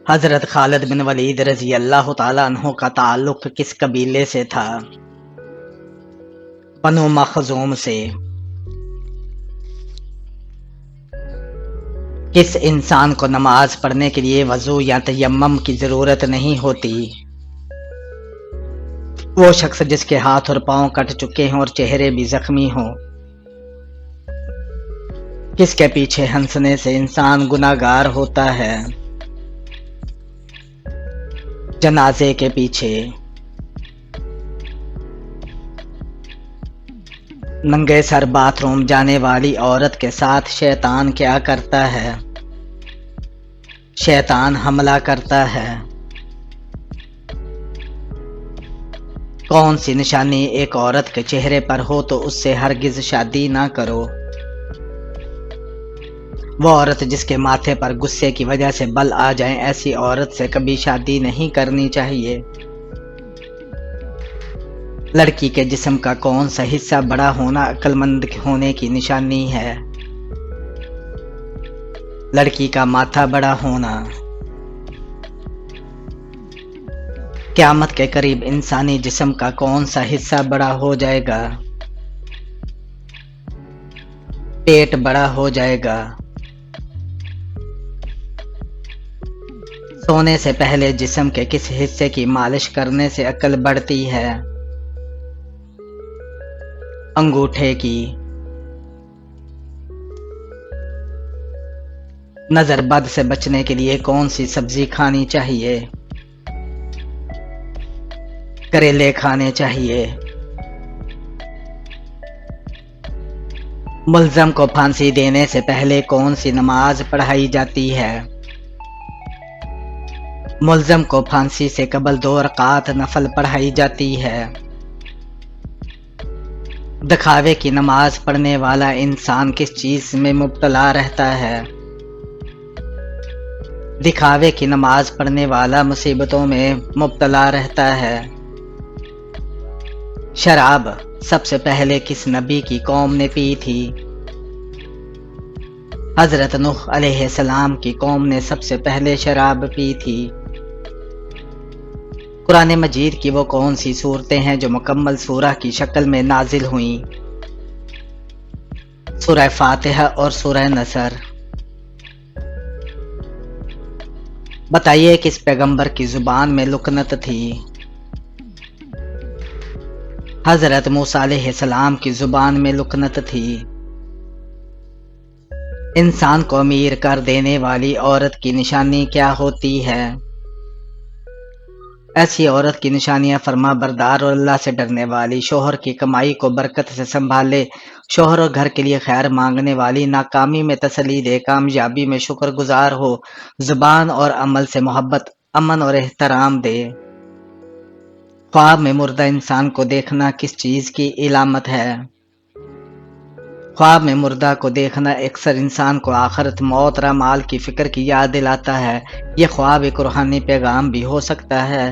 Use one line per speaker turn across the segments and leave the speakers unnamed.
حضرت خالد بن ولید رضی اللہ تعالیٰ عنہ کا تعلق کس قبیلے سے تھا؟ بنو مخزوم سے۔ کس انسان کو نماز پڑھنے کے لیے وضو یا تیمم کی ضرورت نہیں ہوتی؟ وہ شخص جس کے ہاتھ اور پاؤں کٹ چکے ہوں اور چہرے بھی زخمی ہوں۔ کس کے پیچھے ہنسنے سے انسان گناہگار ہوتا ہے؟ جنازے کے پیچھے۔ ننگے سر باتھ روم جانے والی عورت کے ساتھ شیطان کیا کرتا ہے؟ شیطان حملہ کرتا ہے۔ کون سی نشانی ایک عورت کے چہرے پر ہو تو اس سے ہرگز شادی نہ کرو؟ وہ عورت جس کے ماتھے پر غصے کی وجہ سے بل آ جائیں، ایسی عورت سے کبھی شادی نہیں کرنی چاہیے۔ لڑکی کے جسم کا کون سا حصہ بڑا ہونا عقل مند ہونے کی نشانی ہے؟ لڑکی کا ماتھا بڑا ہونا۔ قیامت کے قریب انسانی جسم کا کون سا حصہ بڑا ہو جائے گا؟ پیٹ بڑا ہو جائے گا۔ سونے سے پہلے جسم کے کس حصے کی مالش کرنے سے عقل بڑھتی ہے؟ انگوٹھے کی۔ نظر بد سے بچنے کے لیے کون سی سبزی کھانی چاہیے؟ کریلے کھانے چاہیے۔ ملزم کو پھانسی دینے سے پہلے کون سی نماز پڑھائی جاتی ہے؟ ملزم کو پھانسی سے قبل 2 رکعات نفل پڑھائی جاتی ہے۔ دکھاوے کی نماز پڑھنے والا انسان کس چیز میں مبتلا رہتا ہے؟ دکھاوے کی نماز پڑھنے والا مصیبتوں میں مبتلا رہتا ہے۔ شراب سب سے پہلے کس نبی کی قوم نے پی تھی؟ حضرت نوح علیہ السلام کی قوم نے سب سے پہلے شراب پی تھی۔ قرآن مجید کی وہ کون سی صورتیں ہیں جو مکمل سورہ کی شکل میں نازل ہوئیں؟ سورہ فاتحہ اور سورہ نصر۔ بتائیے کس پیغمبر کی زبان میں لکنت تھی؟ حضرت موسیٰ علیہ السلام کی زبان میں لکنت تھی۔ انسان کو امیر کر دینے والی عورت کی نشانی کیا ہوتی ہے؟ ایسی عورت کی نشانیاں فرما بردار اور اللہ سے ڈرنے والی، شوہر کی کمائی کو برکت سے سنبھالے، شوہر اور گھر کے لیے خیر مانگنے والی، ناکامی میں تسلی دے، کامیابی میں شکر گزار ہو، زبان اور عمل سے محبت، امن اور احترام دے۔ خواب میں مردہ انسان کو دیکھنا کس چیز کی علامت ہے؟ خواب میں مردہ کو دیکھنا اکثر انسان کو آخرت، موت اور اعمال کی فکر کی یاد دلاتا ہے۔ یہ خواب ایک روحانی پیغام بھی ہو سکتا ہے۔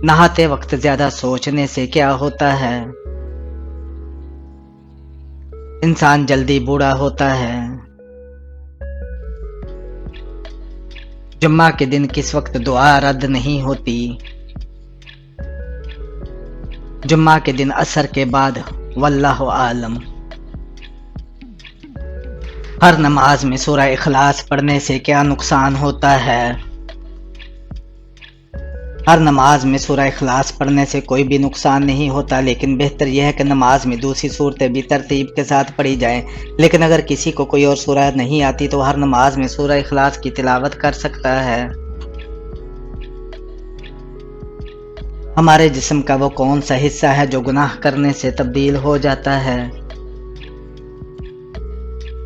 نہاتے وقت زیادہ سوچنے سے کیا ہوتا ہے؟ انسان جلدی بوڑھا ہوتا ہے۔ جمعہ کے دن کس وقت دعا رد نہیں ہوتی؟ جمعہ کے دن عصر کے بعد، واللہ عالم۔ ہر نماز میں سورہ اخلاص پڑھنے سے کیا نقصان ہوتا ہے؟ ہر نماز میں سورہ اخلاص پڑھنے سے کوئی بھی نقصان نہیں ہوتا، لیکن بہتر یہ ہے کہ نماز میں دوسری صورتیں بھی ترتیب کے ساتھ پڑھی جائیں۔ لیکن اگر کسی کو کوئی اور سورہ نہیں آتی تو ہر نماز میں سورہ اخلاص کی تلاوت کر سکتا ہے۔ ہمارے جسم کا وہ کون سا حصہ ہے جو گناہ کرنے سے تبدیل ہو جاتا ہے؟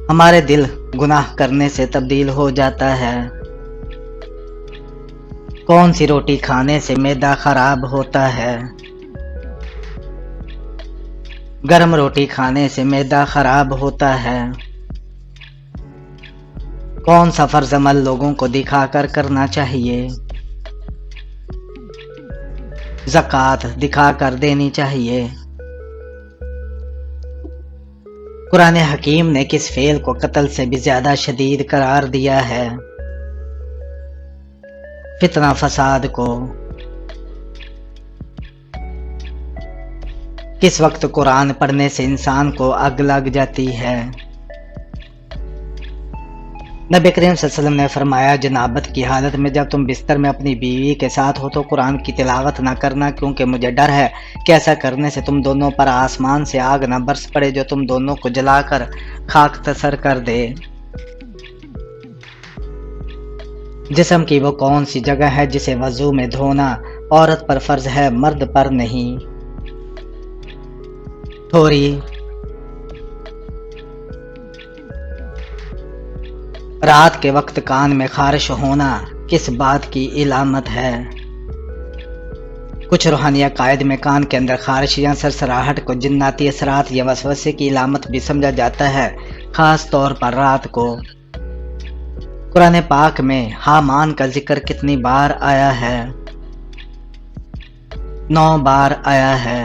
ہمارے دل گناہ کرنے سے تبدیل ہو جاتا ہے۔ کون سی روٹی کھانے سے معدہ خراب ہوتا ہے؟ گرم روٹی کھانے سے معدہ خراب ہوتا ہے۔ کون سا فرض عمل لوگوں کو دکھا کر کرنا چاہیے؟ زکوٰۃ دکھا کر دینی چاہیے۔ قرآن حکیم نے کس فعل کو قتل سے بھی زیادہ شدید قرار دیا ہے؟ فتنہ فساد کو؟ کس وقت قرآن پڑھنے سے انسان کو آگ لگ جاتی ہے؟ نبی کریم صلی اللہ علیہ وسلم نے فرمایا، جنابت کی حالت میں جب تم بستر میں اپنی بیوی کے ساتھ ہو تو قرآن کی تلاوت نہ کرنا، کیونکہ مجھے ڈر ہے کہ ایسا کرنے سے تم دونوں پر آسمان سے آگ نہ برس پڑے جو تم دونوں کو جلا کر خاک تسر کر دے۔ جسم کی وہ کون سی جگہ ہے جسے وضو میں دھونا عورت پر فرض ہے، مرد پر نہیں؟ تھوری۔ رات کے وقت کان میں خارش ہونا کس بات کی علامت ہے؟ کچھ روحانی عقائد میں کان کے اندر خارش یا سرسراہٹ کو جناتی اثرات یا وسوسے کی علامت بھی سمجھا جاتا ہے، خاص طور پر رات کو۔ قرآن پاک میں حامان کا ذکر کتنی بار آیا ہے؟ 9 بار آیا ہے۔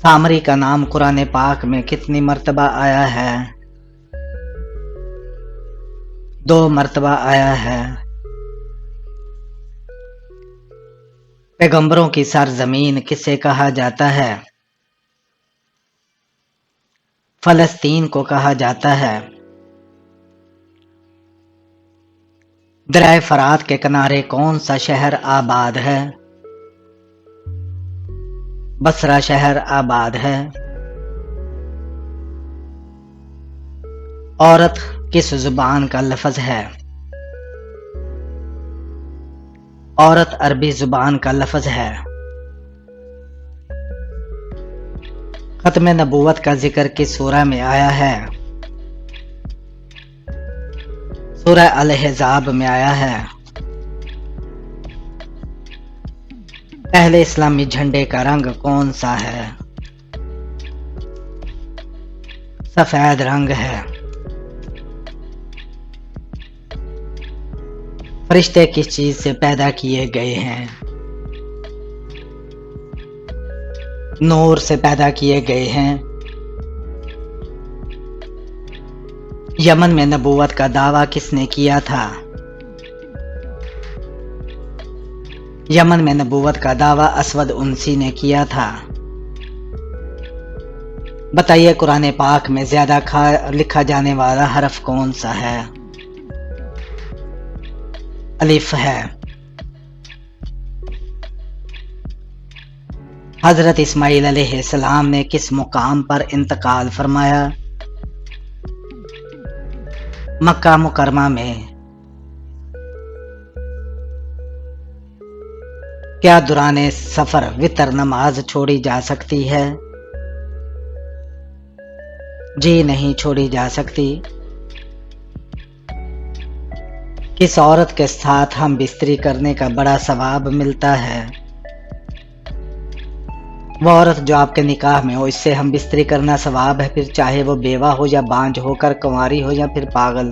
سامری کا نام قرآن پاک میں کتنی مرتبہ آیا ہے؟ 2 مرتبہ آیا ہے۔ پیغمبروں کی سرزمین کسے کہا جاتا ہے؟ فلسطین کو کہا جاتا ہے۔ دریائے فرات کے کنارے کون سا شہر آباد ہے؟ بصرہ شہر آباد ہے۔ عورت کس زبان کا لفظ ہے؟ عورت عربی زبان کا لفظ ہے۔ ختم نبوت کا ذکر کس سورہ میں آیا ہے؟ سورہ الاحزاب میں آیا ہے۔ پہلے اسلامی جھنڈے کا رنگ کون سا ہے؟ سفید رنگ ہے۔ فرشتے کس چیز سے پیدا کیے گئے ہیں؟ نور سے پیدا کیے گئے ہیں۔ یمن میں نبوت کا دعویٰ کس نے کیا تھا؟ یمن میں نبوت کا دعویٰ اسود انسی نے کیا تھا۔ بتائیے قرآن پاک میں زیادہ لکھا جانے والا حرف کون سا ہے؟ الف ہے۔ حضرت اسماعیل علیہ السلام نے کس مقام پر انتقال فرمایا؟ مکہ مکرمہ میں۔ کیا دوران سفر وتر نماز چھوڑی جا سکتی ہے؟ جی نہیں چھوڑی جا سکتی۔ کس عورت کے ساتھ ہم بستری کرنے کا بڑا ثواب ملتا ہے؟ وہ عورت جو آپ کے نکاح میں ہو، اس سے ہم بستری کرنا ثواب ہے، پھر چاہے وہ بیوہ ہو یا بانجھ ہو کر کنواری ہو یا پھر پاگل۔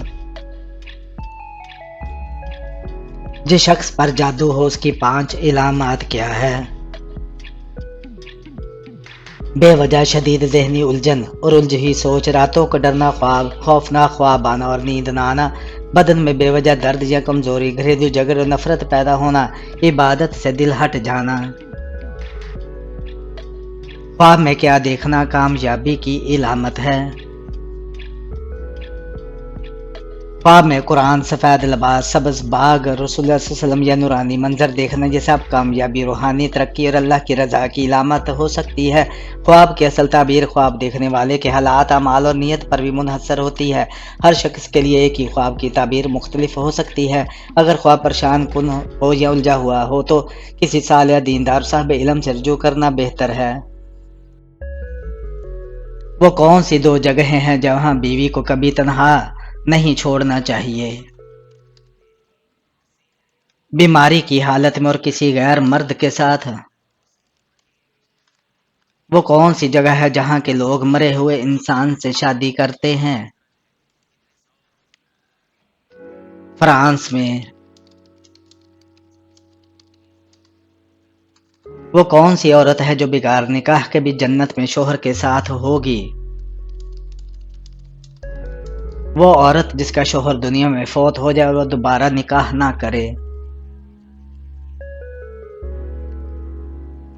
جس شخص پر جادو ہو اس کی 5 علامات کیا ہے؟ بے وجہ شدید ذہنی الجھن اور الجھی سوچ، راتوں کو ڈرنا خواب، خوفناک خواب آنا اور نیند نہ آنا، بدن میں بے وجہ درد یا کمزوری، گھریلو جھگڑے اور نفرت پیدا ہونا، عبادت سے دل ہٹ جانا۔ خواب میں کیا دیکھنا کامیابی کی علامت ہے؟ خواب میں قرآن، سفید لباس، سبز باغ، رسول اللہ صلی اللہ علیہ وسلم یا نورانی منظر دیکھنا یہ سب کامیابی، روحانی ترقی اور اللہ کی رضا کی علامت ہو سکتی ہے۔ خواب کی اصل تعبیر خواب دیکھنے والے کے حالات، اعمال اور نیت پر بھی منحصر ہوتی ہے۔ ہر شخص کے لیے ایک ہی خواب کی تعبیر مختلف ہو سکتی ہے۔ اگر خواب پریشان کن ہو یا الجھا ہوا ہو تو کسی صالح دیندار صاحب علم سے رجوع کرنا بہتر ہے۔ وہ کون سی 2 جگہیں ہیں جہاں بیوی کو کبھی تنہا نہیں چھوڑنا چاہیے؟ بیماری کی حالت میں اور کسی غیر مرد کے ساتھ۔ وہ کون سی جگہ ہے جہاں کے لوگ مرے ہوئے انسان سے شادی کرتے ہیں؟ فرانس میں۔ وہ کون سی عورت ہے جو بغیر نکاح کے بھی جنت میں شوہر کے ساتھ ہوگی؟ وہ عورت جس کا شوہر دنیا میں فوت ہو جائے وہ دوبارہ نکاح نہ کرے۔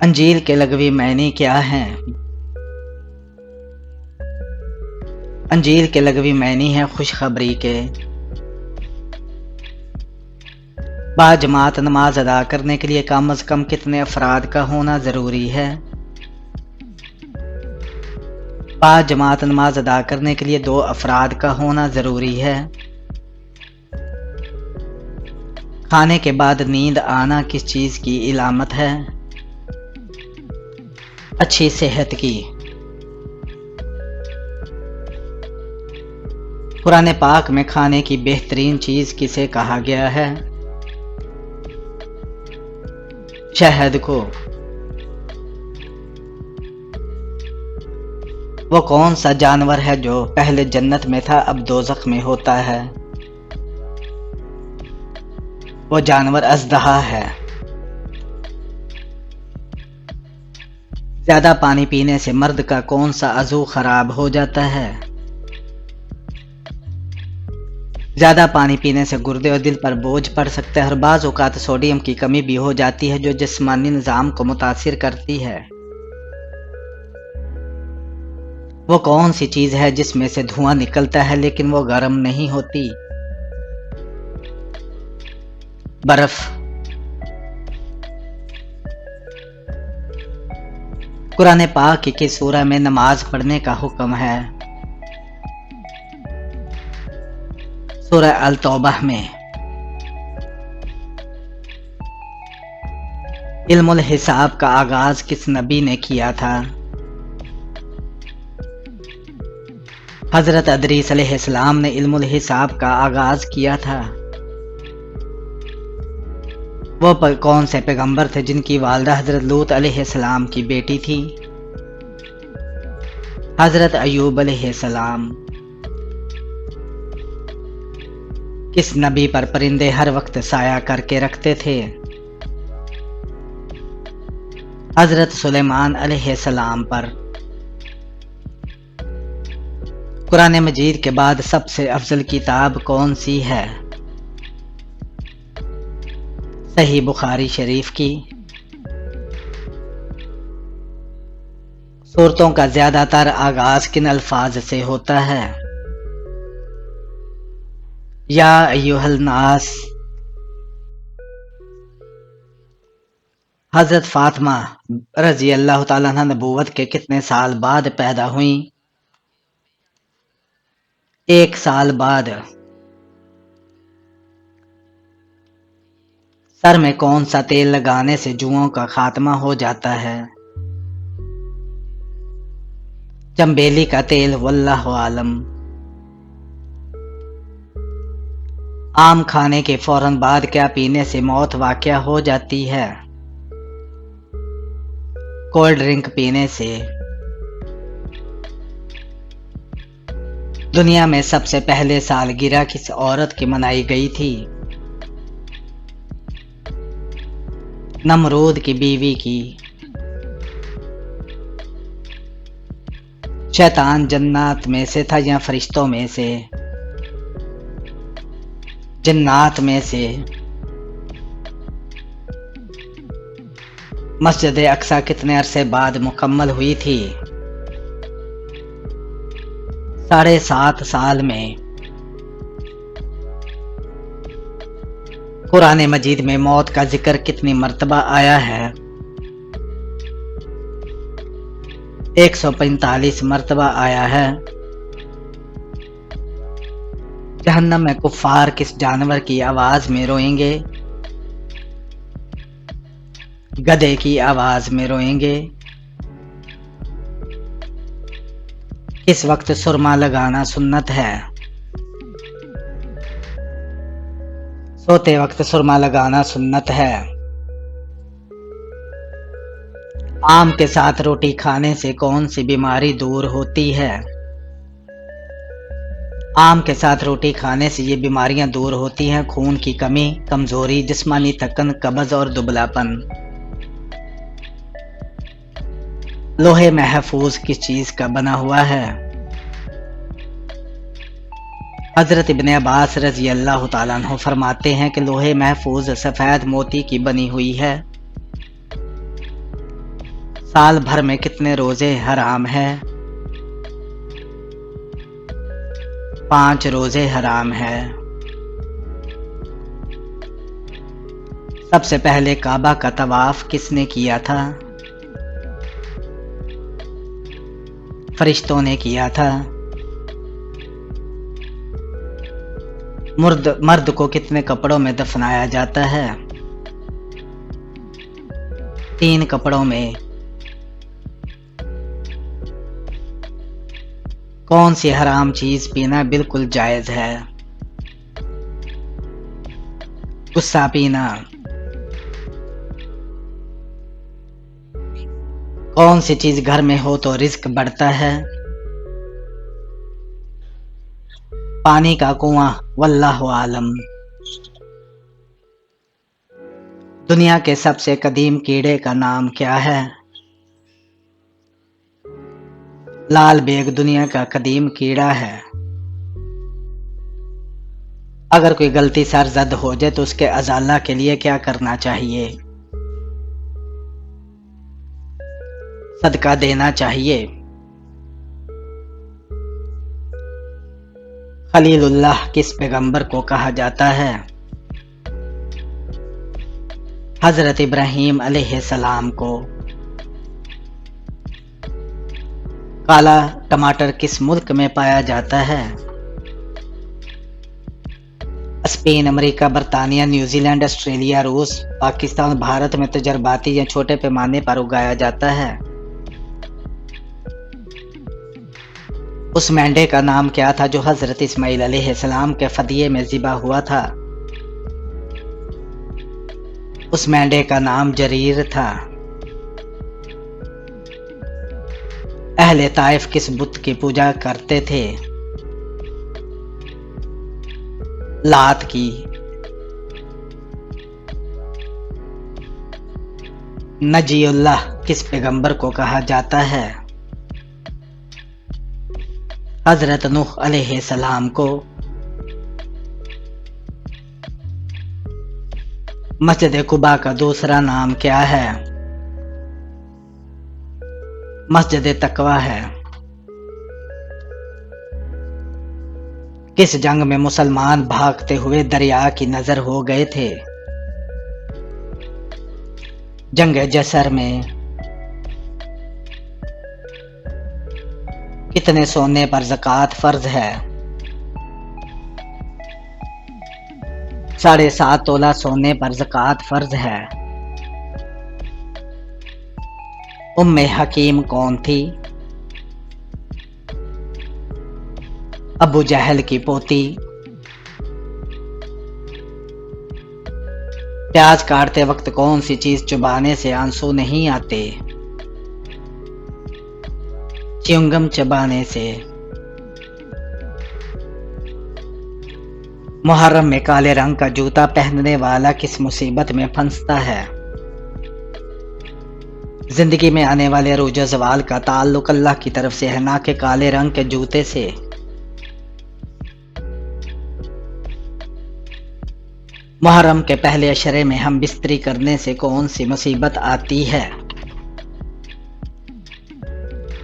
انجیل کے لغوی معنی کیا ہیں؟ انجیل کے لغوی معنی ہے خوشخبری کے۔ باجماعت نماز ادا کرنے کے لیے کم از کم کتنے افراد کا ہونا ضروری ہے؟ باجماعت نماز ادا کرنے کے لیے 2 افراد کا ہونا ضروری ہے۔ کھانے کے بعد نیند آنا کس چیز کی علامت ہے؟ اچھی صحت کی۔ قرآن پاک میں کھانے کی بہترین چیز کسے کہا گیا ہے؟ شہد کو۔ وہ کون سا جانور ہے جو پہلے جنت میں تھا اب دوزخ میں ہوتا ہے؟ وہ جانور اژدہا ہے۔ زیادہ پانی پینے سے مرد کا کون سا عضو خراب ہو جاتا ہے؟ زیادہ پانی پینے سے گردے اور دل پر بوجھ پڑ سکتا ہے اور بعض اوقات سوڈیم کی کمی بھی ہو جاتی ہے جو جسمانی نظام کو متاثر کرتی ہے۔ وہ کون سی چیز ہے جس میں سے دھواں نکلتا ہے لیکن وہ گرم نہیں ہوتی؟ برف۔ قرآن پاک کی کس سورہ میں نماز پڑھنے کا حکم ہے؟ سورہ التوبہ میں۔ علم الحساب کا آغاز کس نبی نے کیا تھا؟ حضرت ادریس علیہ السلام نے علم الحساب کا آغاز کیا تھا۔ وہ کون سے پیغمبر تھے جن کی والدہ حضرت لوط علیہ السلام کی بیٹی تھی؟ حضرت ایوب علیہ السلام۔ کس نبی پر پرندے ہر وقت سایہ کر کے رکھتے تھے؟ حضرت سلیمان علیہ السلام پر۔ قرآن مجید کے بعد سب سے افضل کتاب کون سی ہے؟ صحیح بخاری شریف کی۔ سورتوں کا زیادہ تر آغاز کن الفاظ سے ہوتا ہے؟ یا ایھا الناس۔ حضرت فاطمہ رضی اللہ تعالیٰ عنہ نبوت کے کتنے سال بعد پیدا ہوئیں؟ 1 سال بعد۔ سر میں کون سا تیل لگانے سے جوؤں کا خاتمہ ہو جاتا ہے؟ چنبیلی کا تیل، واللہ عالم۔ آم کھانے کے فوراً بعد کیا پینے سے موت واقع ہو جاتی ہے؟ کولڈ ڈرنک پینے سے۔ دنیا میں سب سے پہلے سالگرہ کس عورت کی منائی گئی تھی؟ نمرود کی بیوی کی۔ شیطان جنات میں سے تھا یا فرشتوں میں سے؟ جنات میں سے۔ مسجد اقصی کتنے عرصے بعد مکمل ہوئی تھی؟ 7.5 سال میں۔ قرآن مجید میں موت کا ذکر کتنی مرتبہ آیا ہے؟ 145 مرتبہ آیا ہے۔ جہنم میں کفار کس جانور کی آواز میں روئیں گے؟ گدھے کی آواز میں روئیں گے۔ کس وقت سرما لگانا سنت ہے؟ سوتے وقت سرما لگانا سنت ہے۔ آم کے ساتھ روٹی کھانے سے کون سی بیماری دور ہوتی ہے؟ آم کے ساتھ روٹی کھانے سے یہ بیماریاں دور ہوتی ہیں: خون کی کمی، کمزوری، جسمانی تھکن، قبض اور دبلا پن۔ لوح محفوظ کس چیز کا بنا ہوا ہے؟ حضرت ابن عباس رضی اللہ تعالیٰ عنہ فرماتے ہیں کہ لوح محفوظ سفید موتی کی بنی ہوئی ہے۔ سال بھر میں کتنے روزے حرام ہیں؟ 5 روزے حرام ہیں۔ سب سے پہلے کعبہ کا طواف کس نے کیا تھا؟ فرشتوں نے کیا تھا۔ مرد کو کتنے کپڑوں میں دفنایا جاتا ہے؟ 3 کپڑوں میں۔ کون سی حرام چیز پینا بالکل جائز ہے؟ غصہ پینا۔ کون سی چیز گھر میں ہو تو رزق بڑھتا ہے؟ پانی کا کنواں، واللہ عالم۔ دنیا کے سب سے قدیم کیڑے کا نام کیا ہے؟ لال بیگ دنیا کا قدیم کیڑا ہے۔ اگر کوئی غلطی سرزد ہو جائے تو اس کے ازالہ کے لیے کیا کرنا چاہیے؟ صدقہ دینا چاہیے۔ خلیل اللہ کس پیغمبر کو کہا جاتا ہے؟ حضرت ابراہیم علیہ السلام کو۔ کالا ٹماٹر کس ملک میں پایا جاتا ہے؟ اسپین، امریکہ، برطانیہ، نیوزی لینڈ، آسٹریلیا، روس، پاکستان، بھارت میں تجرباتی یا چھوٹے پیمانے پر اگایا جاتا ہے۔ اس مینڈے کا نام کیا تھا جو حضرت اسماعیل علیہ السلام کے فدیے میں ذبح ہوا تھا؟ اس مینڈے کا نام جریر تھا۔ اہل طائف کس بت کی پوجا کرتے تھے؟ لات کی۔ نجی اللہ کس پیغمبر کو کہا جاتا ہے؟ حضرت نوح علیہ السلام کو۔ مسجد قباء کا دوسرا نام کیا ہے؟ مسجد تقوی ہے۔ کس جنگ میں مسلمان بھاگتے ہوئے دریا کی نظر ہو گئے تھے؟ جنگ جسر میں۔ کتنے سونے پر زکوٰۃ فرض ہے؟ 7.5 تولہ سونے پر زکوٰۃ فرض ہے۔ ام حکیم کون تھی؟ ابو جہل کی پوتی۔ پیاز کاٹتے وقت کون سی چیز چبانے سے آنسو نہیں آتے؟ چیونگم چبانے سے۔ محرم میں کالے رنگ کا جوتا پہننے والا کس مصیبت میں پھنستا ہے؟ زندگی میں آنے والے عروج و زوال کا تعلق اللہ کی طرف سے ہے، نہ کہ کالے رنگ کے جوتے سے۔ محرم کے پہلے عشرے میں ہم بستری کرنے سے کون سی مصیبت آتی ہے؟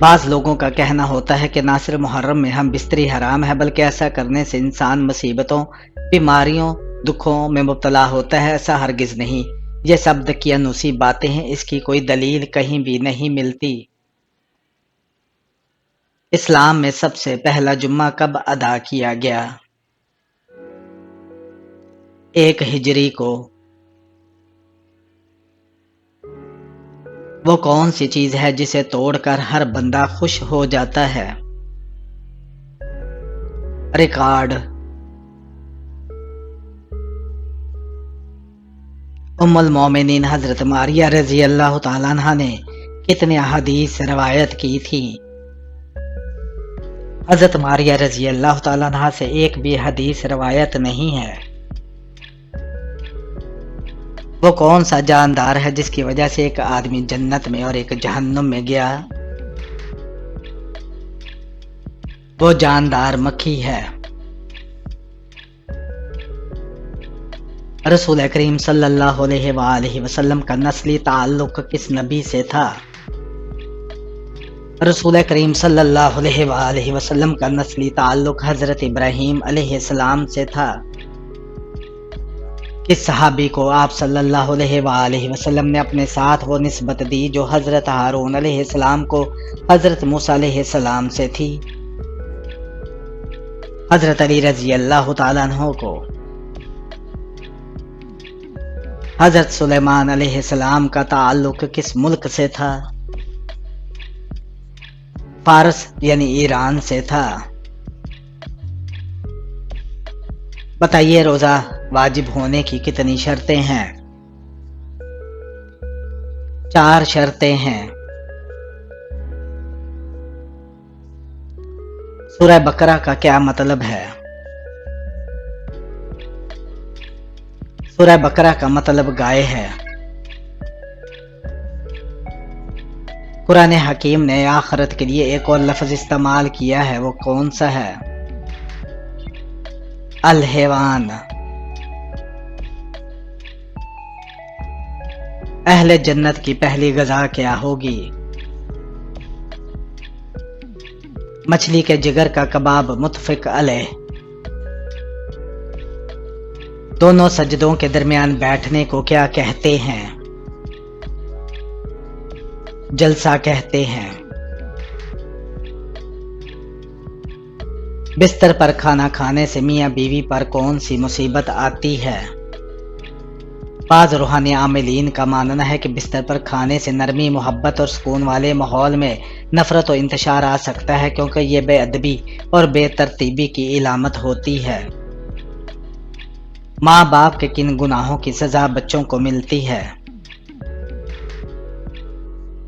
بعض لوگوں کا کہنا ہوتا ہے کہ نہ صرف محرم میں ہم بستری حرام ہے بلکہ ایسا کرنے سے انسان مصیبتوں، بیماریوں، دکھوں میں مبتلا ہوتا ہے۔ ایسا ہرگز نہیں، یہ سب دقیانوسی باتیں ہیں، اس کی کوئی دلیل کہیں بھی نہیں ملتی۔ اسلام میں سب سے پہلا جمعہ کب ادا کیا گیا؟ 1 ہجری کو۔ وہ کون سی چیز ہے جسے توڑ کر ہر بندہ خوش ہو جاتا ہے؟ ریکارڈ۔ ام المومنین حضرت ماریہ رضی اللہ تعالیٰ عنہ نے کتنے احادیث روایت کی تھی؟ حضرت ماریہ رضی اللہ تعالیٰ عنہ سے ایک بھی حدیث روایت نہیں ہے۔ وہ کون سا جاندار ہے جس کی وجہ سے ایک آدمی جنت میں اور ایک جہنم میں گیا؟ وہ جاندار مکھی ہے۔ رسول کریم صلی اللہ علیہ وآلہ وسلم کا نسلی تعلق کس نبی سے تھا؟ رسول کریم صلی اللہ علیہ وآلہ وسلم کا نسلی تعلق حضرت ابراہیم علیہ السلام سے تھا۔ کس صحابی کو آپ صلی اللہ علیہ وآلہ وسلم نے اپنے ساتھ وہ نسبت دی جو حضرت ہارون علیہ السلام کو حضرت موسیٰ علیہ السلام سے تھی؟ حضرت علی رضی اللہ تعالیٰ عنہ کو۔ حضرت سلیمان علیہ السلام کا تعلق کس ملک سے تھا؟ فارس یعنی ایران سے تھا۔ بتائیے روزہ واجب ہونے کی کتنی شرطیں ہیں؟ 4 شرطیں ہیں۔ سورہ بقرہ کا کیا مطلب ہے؟ سورہ بقرہ کا مطلب گائے ہے۔ قرآن حکیم نے آخرت کے لیے ایک اور لفظ استعمال کیا ہے، وہ کون سا ہے؟ الحیوان۔ اہل جنت کی پہلی غذا کیا ہوگی؟ مچھلی کے جگر کا کباب متفق علیہ۔ دونوں سجدوں کے درمیان بیٹھنے کو کیا کہتے ہیں؟ جلسہ کہتے ہیں۔ بستر پر کھانا کھانے سے میاں بیوی پر کون سی مصیبت آتی ہے؟ بعض روحانی عاملین کا ماننا ہے کہ بستر پر کھانے سے نرمی، محبت اور سکون والے ماحول میں نفرت و انتشار آ سکتا ہے، کیونکہ یہ بے ادبی اور بے ترتیبی کی علامت ہوتی ہے۔ ماں باپ کے کن گناہوں کی سزا بچوں کو ملتی ہے؟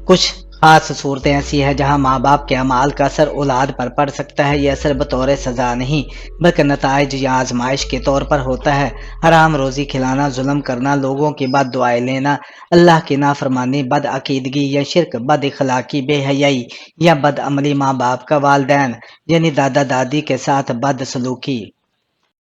کچھ خاص صورتیں ایسی ہیں جہاں ماں باپ کے اعمال کا اثر اولاد پر پڑ سکتا ہے۔ یہ اثر بطور سزا نہیں بلکہ نتائج یا آزمائش کے طور پر ہوتا ہے۔ حرام روزی کھلانا، ظلم کرنا، لوگوں کی بد دعائیں لینا، اللہ کی نافرمانی، بد عقیدگی یا شرک، بد اخلاقی، بے حیائی یا بد عملی، ماں باپ کا والدین یعنی دادا دادی کے ساتھ بد سلوکی،